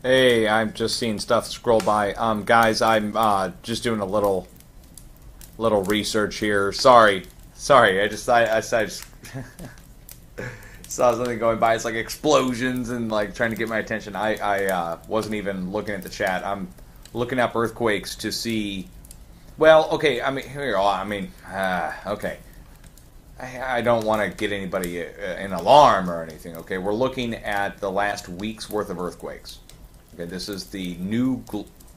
Hey, I'm just seeing stuff scroll by. Guys, I'm just doing a little research here. Sorry. I just saw something going by. It's like explosions and like trying to get my attention. I wasn't even looking at the chat. I'm looking up earthquakes to see. Well, okay. I mean, here. Okay. I don't want to get anybody an alarm or anything. Okay, we're looking at the last week's worth of earthquakes. Okay, this is the new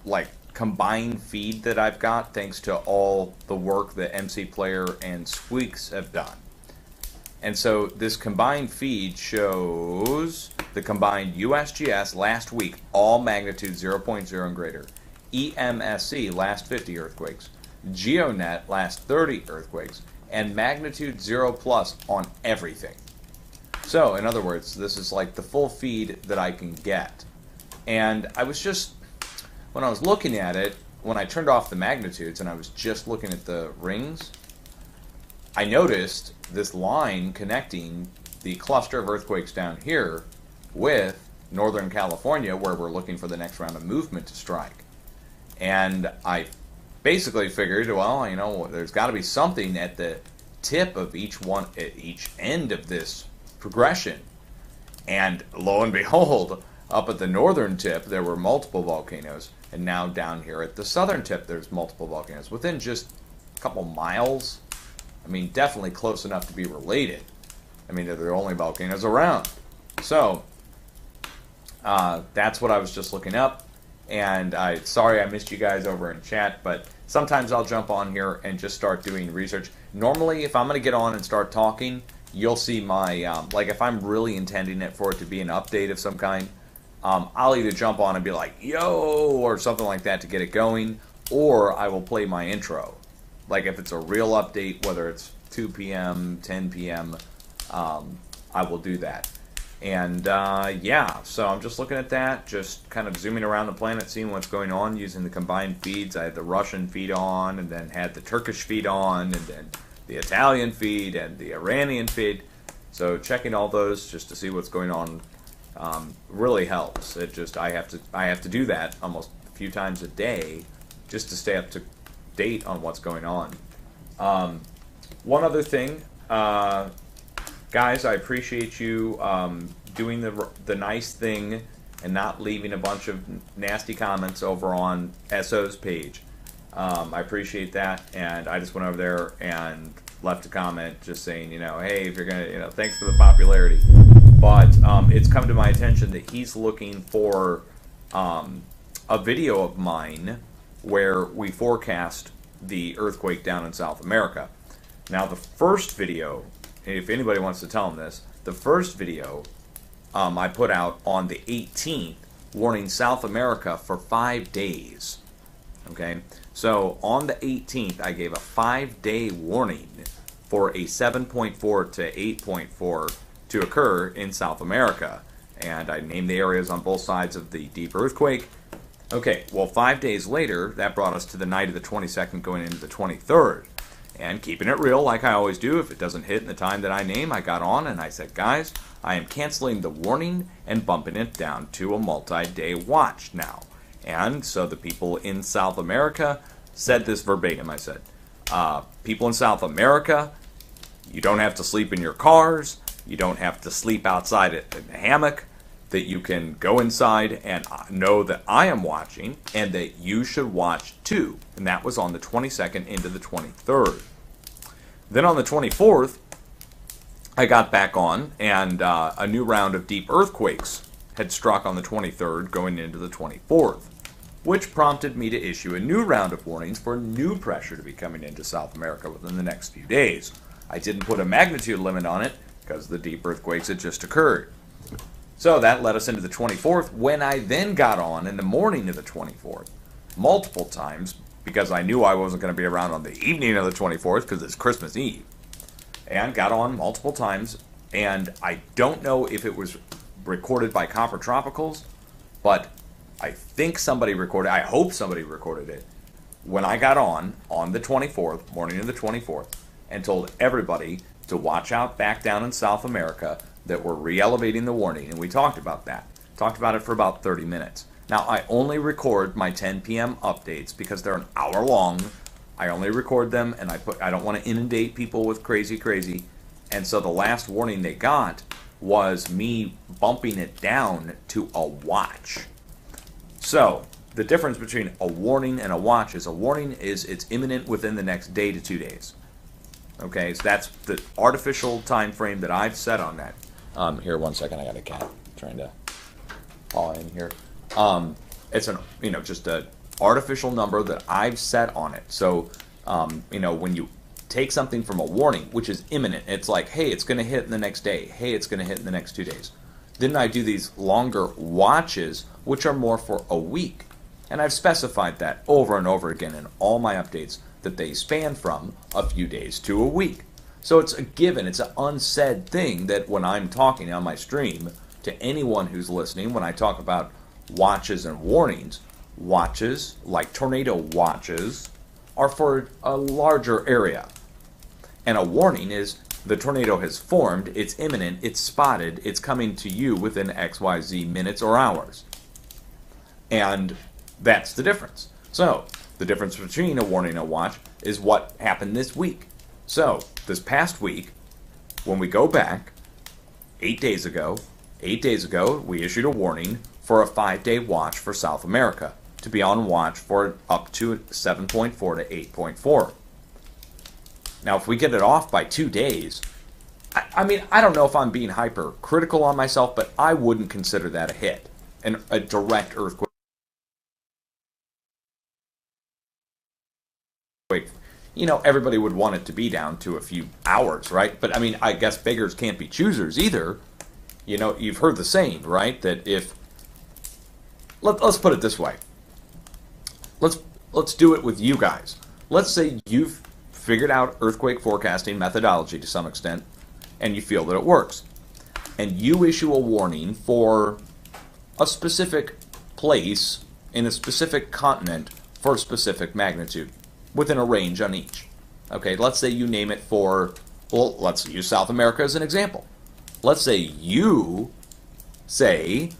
like combined feed that I've got thanks to all the work that MC Player and Squeaks have done. And so this combined feed shows the combined USGS last week, all magnitude 0.0 and greater, EMSC last 50 earthquakes, GeoNet last 30 earthquakes, and magnitude 0 plus on everything. So, in other words, this is like the full feed that I can get. And I was just, when I was looking at it, when I turned off the magnitudes and I was just looking at the rings, I noticed this line connecting the cluster of earthquakes down here with Northern California, where we're looking for the next round of movement to strike. And I basically figured, well, you know, there's got to be something at the tip of each one, at each end of this progression. And lo and behold, up at the northern tip, there were multiple volcanoes, and now down here at the southern tip, there's multiple volcanoes within just a couple miles. I mean, definitely close enough to be related. I mean, they're the only volcanoes around. So, that's what I was just looking up. And sorry I missed you guys over in chat, but sometimes I'll jump on here and just start doing research. Normally, if I'm going to get on and start talking, you'll see my, like if I'm really intending it for it to be an update of some kind, I'll either jump on and be like, yo, or something like that to get it going, or I will play my intro. Like if it's a real update, whether it's 2 p.m., 10 p.m., I will do that. And yeah, so I'm just looking at that, just kind of zooming around the planet, seeing what's going on using the combined feeds. I had the Russian feed on, and then had the Turkish feed on, and then the Italian feed, and the Iranian feed. So checking all those just to see what's going on really helps. It just I have to do that almost a few times a day just to stay up to date on what's going on. One other thing. Guys, I appreciate you doing the nice thing and not leaving a bunch of nasty comments over on SO's page. I appreciate that, and I just went over there and left a comment just saying, you know, hey, if you're gonna, you know, thanks for the popularity. But it's come to my attention that he's looking for a video of mine where we forecast the earthquake down in South America. Now, the first video, if anybody wants to tell him this, the first video I put out on the 18th, warning South America for 5 days. Okay, so on the 18th, I gave a 5-day warning for a 7.4 to 8.4 to occur in South America. And I named the areas on both sides of the deep earthquake. Okay, well, 5 days later, that brought us to the night of the 22nd going into the 23rd. And keeping it real, like I always do, if it doesn't hit in the time that I name, I got on and I said, guys, I am canceling the warning and bumping it down to a multi-day watch now. And so the people in South America said this verbatim. I said, people in South America, you don't have to sleep in your cars, you don't have to sleep outside in a hammock, that you can go inside and know that I am watching and that you should watch too. And that was on the 22nd into the 23rd. Then on the 24th, I got back on, and a new round of deep earthquakes had struck on the 23rd going into the 24th, which prompted me to issue a new round of warnings for new pressure to be coming into South America within the next few days. I didn't put a magnitude limit on it because the deep earthquakes had just occurred. So that led us into the 24th, when I then got on in the morning of the 24th, multiple times, because I knew I wasn't going to be around on the evening of the 24th, because it's Christmas Eve, and got on multiple times, and I don't know if it was recorded by Copper Tropicals, but I think somebody recorded, I hope somebody recorded it, when I got on the 24th, morning of the 24th, and told everybody to watch out back down in South America, that we're re-elevating the warning, and we talked about that. Talked about it for about 30 minutes. Now, I only record my 10 p.m. updates because they're an hour long. I only record them, and I don't want to inundate people with crazy. And so the last warning they got was me bumping it down to a watch. So the difference between a warning and a watch is a warning is it's imminent within the next day to 2 days. Okay, so that's the artificial time frame that I've set on that. Here, 1 second, I got a cat trying to paw in here. It's an just a artificial number that I've set on it. So when you take something from a warning, which is imminent, it's like, hey, it's going to hit in the next day. Hey, it's going to hit in the next 2 days. Then I do these longer watches, which are more for a week. And I've specified that over and over again in all my updates that they span from a few days to a week. So it's a given, it's an unsaid thing that when I'm talking on my stream to anyone who's listening, when I talk about watches and warnings, watches, like tornado watches, are for a larger area. And a warning is the tornado has formed, it's imminent, it's spotted, it's coming to you within XYZ minutes or hours. And that's the difference. So, the difference between a warning and a watch is what happened this week. So, this past week, when we go back, 8 days ago, we issued a warning for a 5-day watch for South America to be on watch for up to 7.4 to 8.4. Now, if we get it off by 2 days, I mean, I don't know if I'm being hypercritical on myself, but I wouldn't consider that a hit, and a direct earthquake. Everybody would want it to be down to a few hours, right? But I mean, I guess beggars can't be choosers either. You've heard the saying, right? That if let's put it this way. Let's do it with you guys. Let's say you've figured out earthquake forecasting methodology to some extent, and you feel that it works. And you issue a warning for a specific place in a specific continent for a specific magnitude, within a range on each. Okay, let's say you name it for, well, let's use South America as an example. Let's say you say,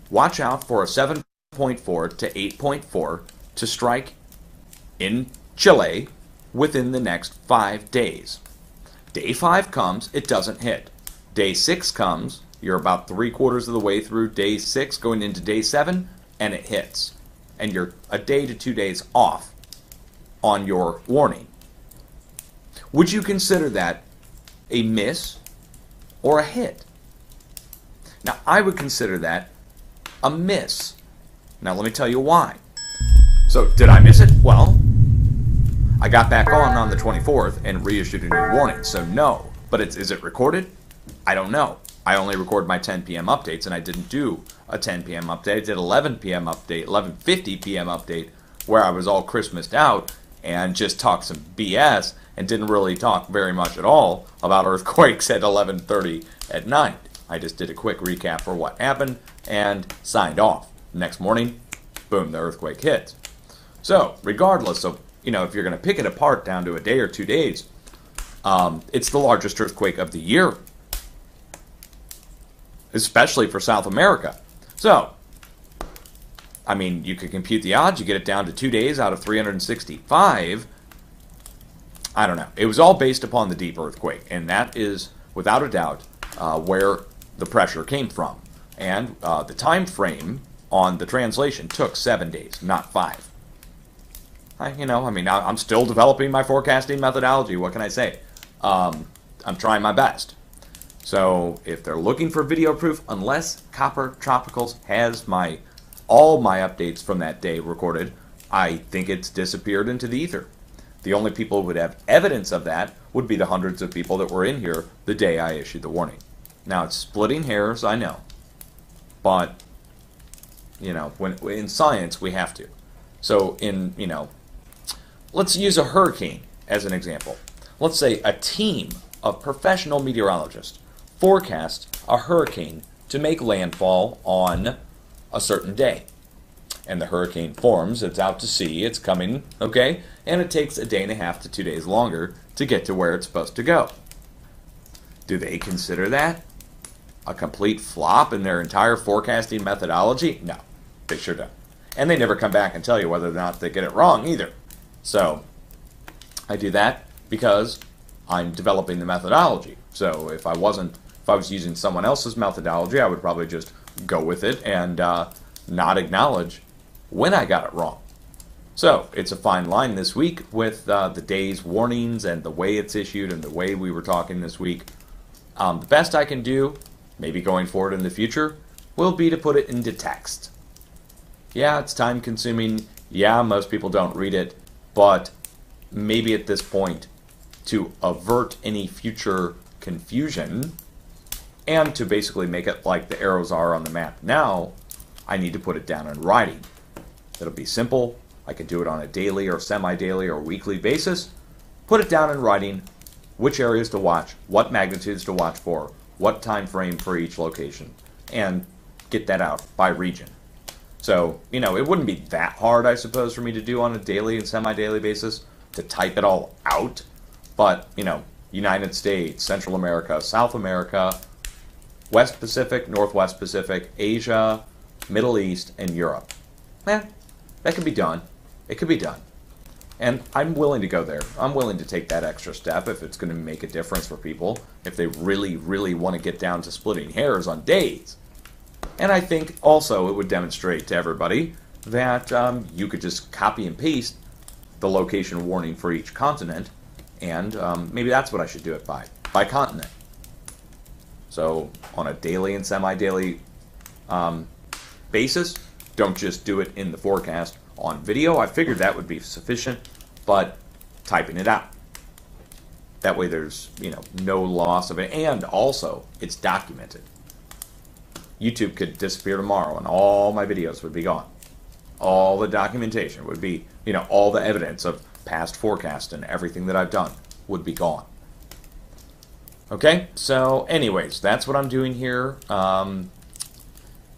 watch out for a 7.4 to 8.4 to strike in Chile within the next 5 days. Day 5 comes, it doesn't hit. Day 6 comes, you're about 3/4 of the way through day 6 going into day 7, and it hits. And you're a day to 2 days off on your warning. Would you consider that a miss or a hit? Now, I would consider that a miss. Now, let me tell you why. So, did I miss it? Well, I got back on the 24th and reissued a new warning, so no. But is it recorded? I don't know. I only record my 10 p.m. updates, and I didn't do a 10 p.m. update. I did 11 p.m. update, 11:50 p.m. update, where I was all Christmased out and just talked some BS and didn't really talk very much at all about earthquakes at 11:30 at night. I just did a quick recap for what happened and signed off. Next morning, boom, the earthquake hit. So, regardless of, if you're going to pick it apart down to a day or 2 days, it's the largest earthquake of the year, especially for South America. So, I mean, you could compute the odds. You get it down to 2 days out of 365. I don't know. It was all based upon the deep earthquake, and that is, without a doubt, where the pressure came from. And the time frame on the translation took 7 days, not 5. I'm still developing my forecasting methodology. What can I say? I'm trying my best. So if they're looking for video proof, unless Copper Tropicals has all my updates from that day recorded, I think it's disappeared into the ether. The only people who would have evidence of that would be the hundreds of people that were in here the day I issued the warning. Now, it's splitting hairs, I know. But, when in science, we have to. So, let's use a hurricane as an example. Let's say a team of professional meteorologists forecast a hurricane to make landfall on a certain day. And the hurricane forms, it's out to sea, it's coming, okay? And it takes a day and a half to 2 days longer to get to where it's supposed to go. Do they consider that a complete flop in their entire forecasting methodology? No, they sure don't. And they never come back and tell you whether or not they get it wrong either. So I do that because I'm developing the methodology. So if I was using someone else's methodology, I would probably just go with it and not acknowledge when I got it wrong. So it's a fine line this week with the day's warnings and the way it's issued and the way we were talking this week. The best I can do, maybe going forward in the future, will be to put it into text. Yeah, it's time consuming. Yeah, most people don't read it, but maybe at this point, to avert any future confusion and to basically make it like the arrows are on the map now, I need to put it down in writing. It'll be simple. I can do it on a daily or semi-daily or weekly basis. Put it down in writing, which areas to watch, what magnitudes to watch for, what time frame for each location, and get that out by region. So, you know, it wouldn't be that hard, I suppose, for me to do on a daily and semi-daily basis to type it all out. But, you know, United States, Central America, South America, West Pacific, Northwest Pacific, Asia, Middle East, and Europe. Man, that could be done. It could be done. And I'm willing to go there. I'm willing to take that extra step if it's going to make a difference for people, if they really, really want to get down to splitting hairs on days. And I think also it would demonstrate to everybody that you could just copy and paste the location warning for each continent, and maybe that's what I should do it by continent. So on a daily and semi-daily basis, don't just do it in the forecast on video. I figured that would be sufficient, but typing it out. That way there's, you know, no loss of it, and also it's documented. YouTube could disappear tomorrow and all my videos would be gone. All the documentation would be, you know, all the evidence of past forecast and everything that I've done would be gone. Okay, so anyways, that's what I'm doing here.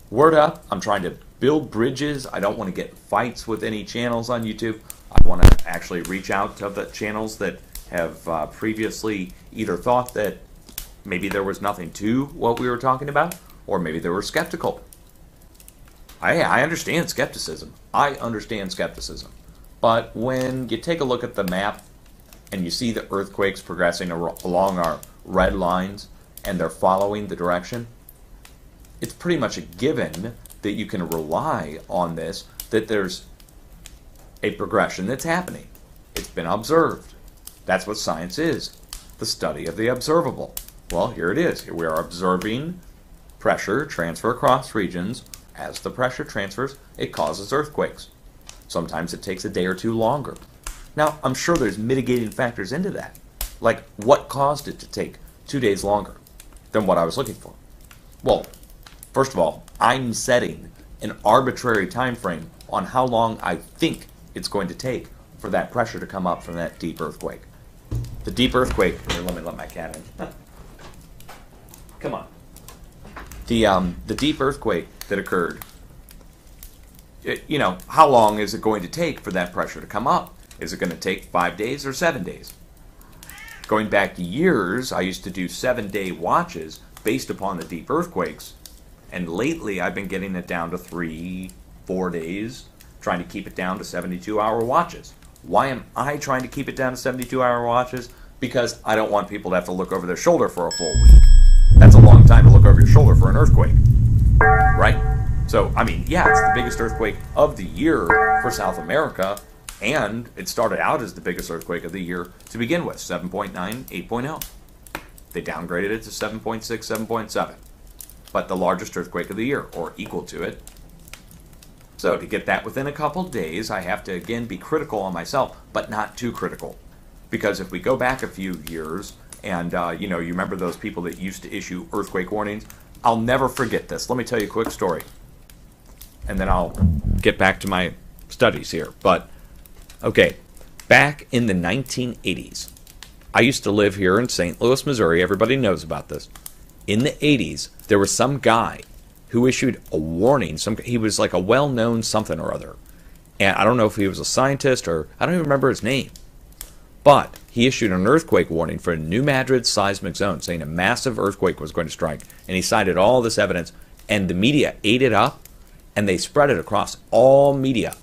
Word up, I'm trying to build bridges. I don't want to get fights with any channels on YouTube. I want to actually reach out to the channels that have previously either thought that maybe there was nothing to what we were talking about, or maybe they were skeptical. I understand skepticism. I understand skepticism. But when you take a look at the map and you see the earthquakes progressing along our red lines and they're following the direction, it's pretty much a given that you can rely on this, that there's a progression that's happening. It's been observed. That's what science is, the study of the observable. Well, here it is. Here we are observing pressure transfer across regions. As the pressure transfers, it causes earthquakes. Sometimes it takes a day or two longer. Now, I'm sure there's mitigating factors into that. Like, what caused it to take 2 days longer than what I was looking for? Well, first of all, I'm setting an arbitrary time frame on how long I think it's going to take for that pressure to come up from that deep earthquake. The deep earthquake, here, let me let my cat in. Come on. The deep earthquake that occurred, you know, how long is it going to take for that pressure to come up? Is it going to take 5 days or 7 days? Going back years, I used to do 7-day watches based upon the deep earthquakes, and lately I've been getting it down to 3-4 days, trying to keep it down to 72-hour watches. Why am I trying to keep it down to 72-hour watches? Because I don't want people to have to look over their shoulder for a full week. That's a long time to look over your shoulder for an earthquake, right? So, I mean, yeah, it's the biggest earthquake of the year for South America, and it started out as the biggest earthquake of the year to begin with, 7.9, 8.0. They downgraded it to 7.6, 7.7. But the largest earthquake of the year, or equal to it. So to get that within a couple days, I have to again be critical on myself, but not too critical. Because if we go back a few years, and you know, you remember those people that used to issue earthquake warnings, I'll never forget this. Let me tell you a quick story, and then I'll get back to my studies here. But okay, back in the 1980s, I used to live here in St. Louis, Missouri. Everybody knows about this. In the 80s, there was some guy who issued a warning. He was like a well-known something or other. And I don't know if he was a scientist or I don't even remember his name. But he issued an earthquake warning for a New Madrid seismic zone, saying a massive earthquake was going to strike. And he cited all this evidence, and the media ate it up, and they spread it across all media.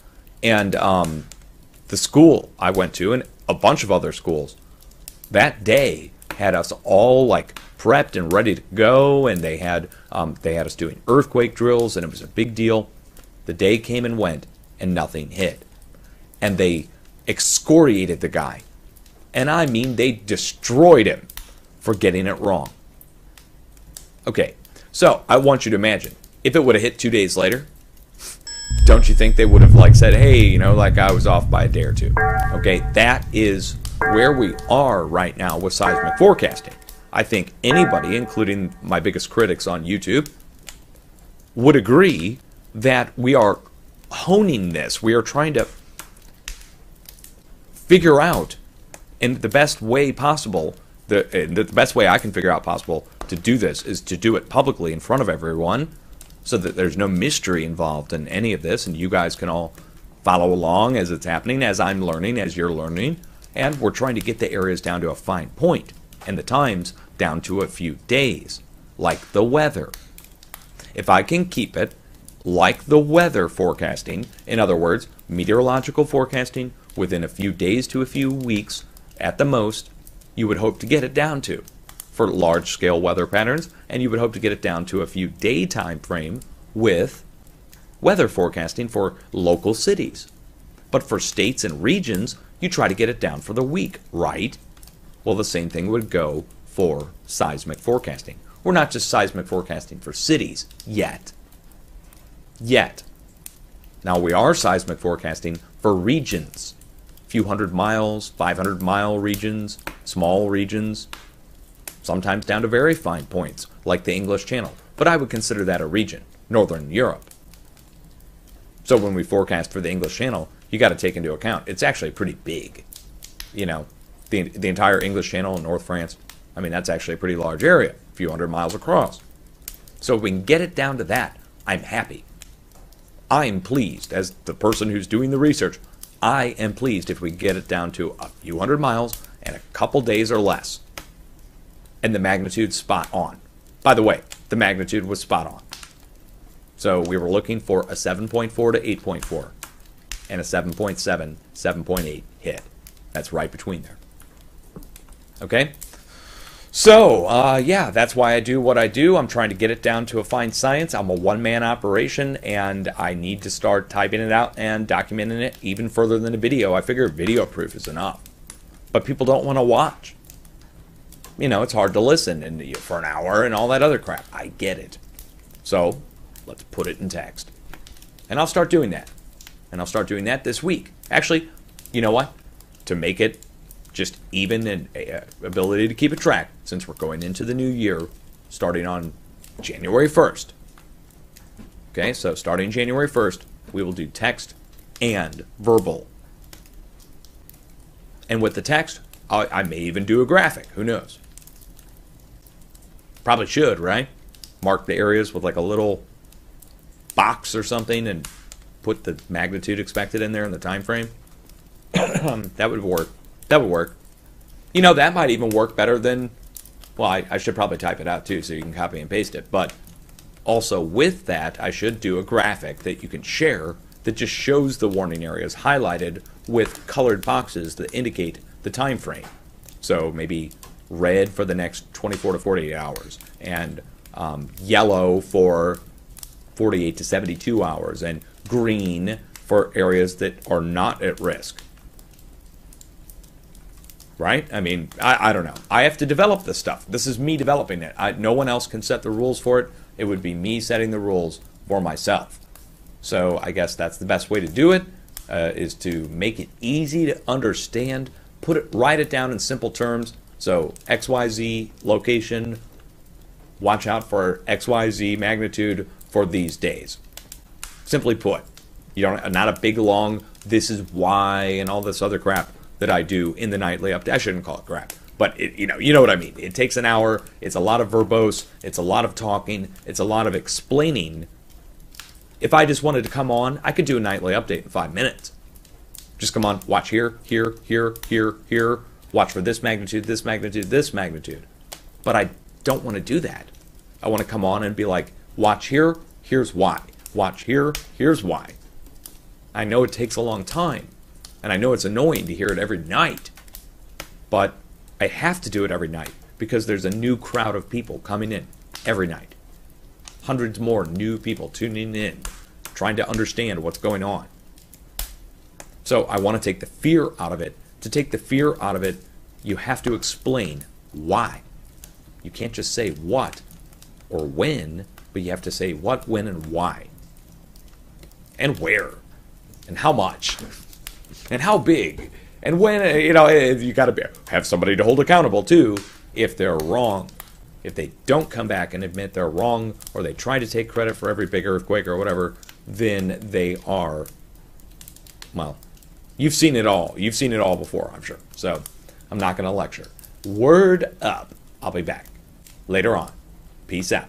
And the school I went to, and a bunch of other schools, that day had us all like prepped and ready to go, and they had us doing earthquake drills, and it was a big deal. The day came and went, and nothing hit. And they excoriated the guy. And I mean, they destroyed him for getting it wrong. Okay, so I want you to imagine, if it would have hit 2 days later, don't you think they would have like said, hey, you know, like I was off by a day or two? Okay, that is where we are right now with seismic forecasting. I think anybody, including my biggest critics on YouTube, would agree that we are honing this. We are trying to figure out in the best way possible, the best way I can figure out possible to do this is to do it publicly in front of everyone so that there's no mystery involved in any of this, and you guys can all follow along as it's happening, as I'm learning, as you're learning, and we're trying to get the areas down to a fine point and the times down to a few days, like the weather. If I can keep it like the weather forecasting, in other words, meteorological forecasting within a few days to a few weeks at the most, you would hope to get it down to for large-scale weather patterns, and you would hope to get it down to a few day time frame with weather forecasting for local cities. But for states and regions, you try to get it down for the week, right? Well, the same thing would go for seismic forecasting. We're not just seismic forecasting for cities yet. Now we are seismic forecasting for regions. A few 100 miles, 500-mile regions, small regions, sometimes down to very fine points, like the English Channel. But I would consider that a region, Northern Europe. So when we forecast for the English Channel, you got to take into account, it's actually pretty big. You know, the entire English Channel in North France, I mean, that's actually a pretty large area, a few 100 miles across. So if we can get it down to that, I'm happy. I'm pleased, as the person who's doing the research, I am pleased if we get it down to a few 100 miles and a couple days or less. And the magnitude's spot on. By the way, the magnitude was spot on. So we were looking for a 7.4 to 8.4 and a 7.7, 7.8 hit. That's right between there. Okay? So, yeah, that's why I do what I do. I'm trying to get it down to a fine science. I'm a one-man operation, and I need to start typing it out and documenting it even further than a video. I figure video proof is enough. But people don't want to watch. You know, it's hard to listen and for an hour and all that other crap. I get it. So, let's put it in text. And I'll start doing that. And I'll start doing that this week. Actually, you know what? To make it just even and ability to keep a track, since we're going into the new year, starting on January 1st. Okay, so starting January 1st, we will do text and verbal. And with the text, I may even do a graphic. Who knows? Probably should, right? Mark the areas with like a little box or something and put the magnitude expected in there and the time frame. That would work. That would work. You know, that might even work better than, well, I should probably type it out too so you can copy and paste it. But also with that, I should do a graphic that you can share that just shows the warning areas highlighted with colored boxes that indicate the time frame. So maybe red for the next 24 to 48 hours and yellow for 48 to 72 hours and green for areas that are not at risk. Right? I mean, I don't know. I have to develop this stuff. This is me developing it. No one else can set the rules for it. It would be me setting the rules for myself. So I guess that's the best way to do it, is to make it easy to understand. Write it down in simple terms. So XYZ location, watch out for XYZ magnitude for these days. Simply put, you don't, not a big long, this is why, and all this other crap that I do in the nightly update. I shouldn't call it crap, but you know what I mean. It takes an hour. It's a lot of verbose. It's a lot of talking. It's a lot of explaining. If I just wanted to come on, I could do a nightly update in 5 minutes. Just come on, watch here, here, here, here, here. Watch for this magnitude, this magnitude, this magnitude. But I don't want to do that. I want to come on and be like, watch here, here's why. Watch here. Here's why. I know it takes a long time, and I know it's annoying to hear it every night, but I have to do it every night because there's a new crowd of people coming in every night. Hundreds more new people tuning in, trying to understand what's going on. So I want to take the fear out of it. To take the fear out of it, you have to explain why. You can't just say what or when, but you have to say what, when, and why. And where. And how much. And how big. And when, you got to have somebody to hold accountable too if they're wrong. If they don't come back and admit they're wrong, or they try to take credit for every big earthquake or whatever, then they are, well, you've seen it all. You've seen it all before, I'm sure. So I'm not going to lecture. Word up. I'll be back later on. Peace out.